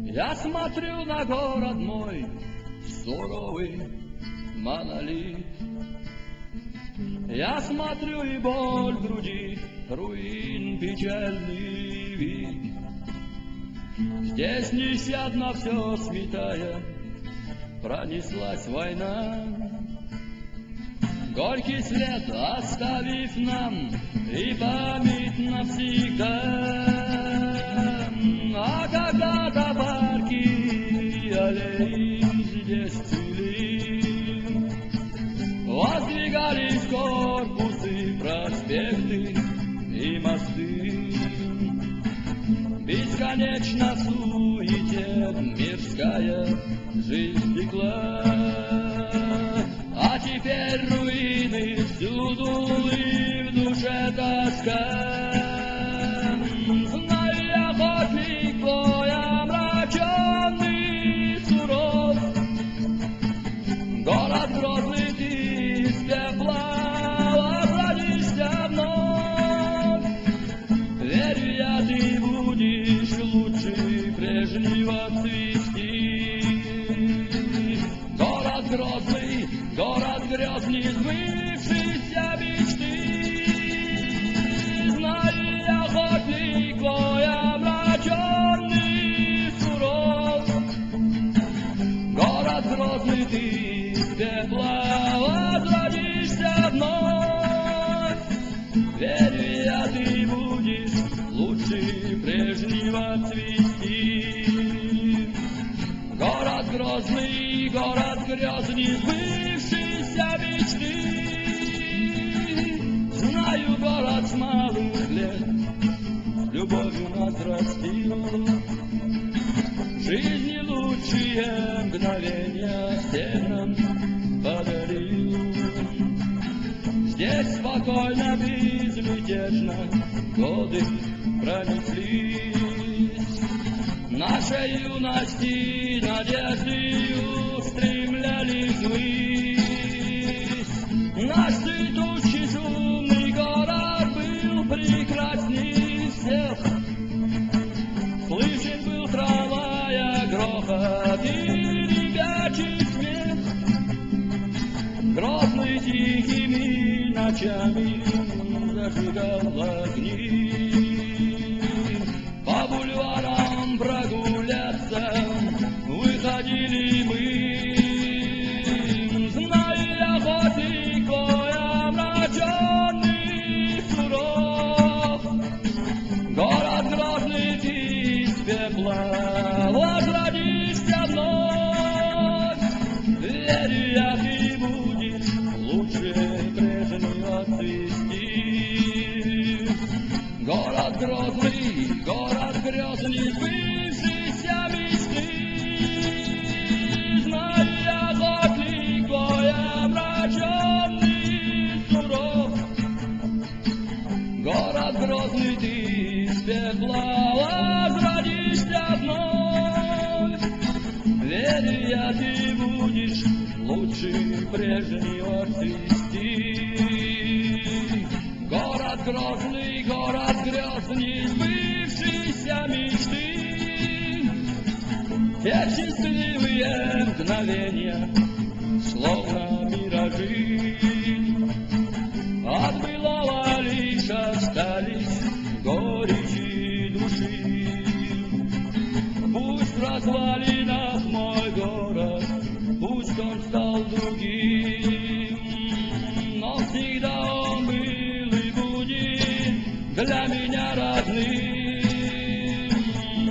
Я смотрю на город мой, суровый монолит. Я смотрю, и боль в груди, руин печальный вид. Здесь нещадно все сметая, пронеслась война. Горький след оставив нам, и память навсегда. А когда-то парки и аллеи здесь цвели, воздвигались корпусы, проспекты и мосты. Бесконечно в суете мирская жизнь текла, а теперь руины всюду и в душе тоска. Знаю я подвиг твой омраченный, суров, город грозный, ты из пепла возродишься вновь. Верю я, ты будешь лучше прежнего цвести. Город грозный, город грезный, сбывшийся мечты. Знаю я, охотник твой омраченный, суров, город грозный, ты из пепла возродишься вновь. Верю я, ты будешь лучше прежнего цвести. Город грозный, город грезный, сбывшийся мечты. Знаю, город с малых лет с любовью нас растил. Жизни лучшие мгновения всем нам подарил. Здесь спокойно, безмятежно годы пронеслись. Нашей юности надежды устремлялись ввысь. Наш цветущий шумный город был прекрасней всех. Слышен был трамвая грохот и ребячий смех. Грозный тихими ночами зажигал огни. По бульварам прогуляться выходили мы. Знаю я, охотник твой омраченный, суров, город грозный, ты из пепла возродишься вновь. Верю я, ты будешь лучше прежнего цвести. Город грозный, город грезный, сбывшийся мечты. Знаю я, охотник твой омраченный, суров, город грозный, ты из пепла возродишься вновь. Верю я, ты будешь лучше прежнего цвести. Город грозный, город грезный, сбывшийся мечты. Те счастливые мгновения, словно миражи, от былого лишь остались горечи души. Пусть в развалинах мой город, пусть он стал другим, но всегда он был и будет для меня родным.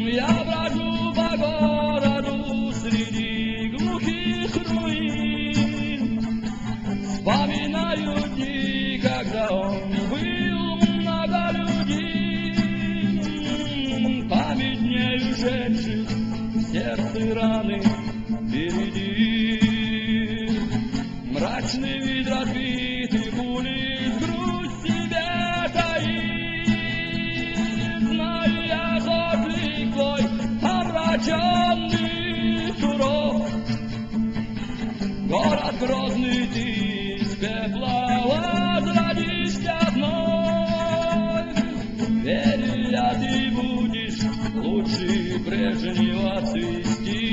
Я брожу по городу среди глухих руин, вспоминаю дни, когда он был многолюдим. Память не ушедших в сердце раны впереди. Мрачный вид разбитых улиц, грусть себе таит. Знаю я, охотник твой омраченный, суров, город грозный, ты из пепла прежнего цвести.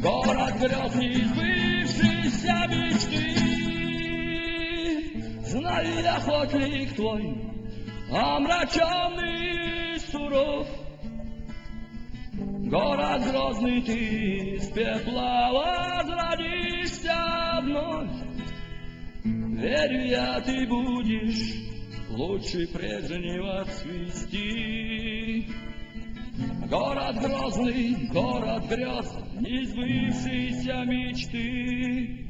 Город грозный, сбывшийся мечты. Знаю я, охотник твой, омраченный и суров. Город грозный, ты из пепла возродишься вновь. Верю я, ты будешь лучше прежнего цвести. Город грозный, город грез, несбывшейся мечты.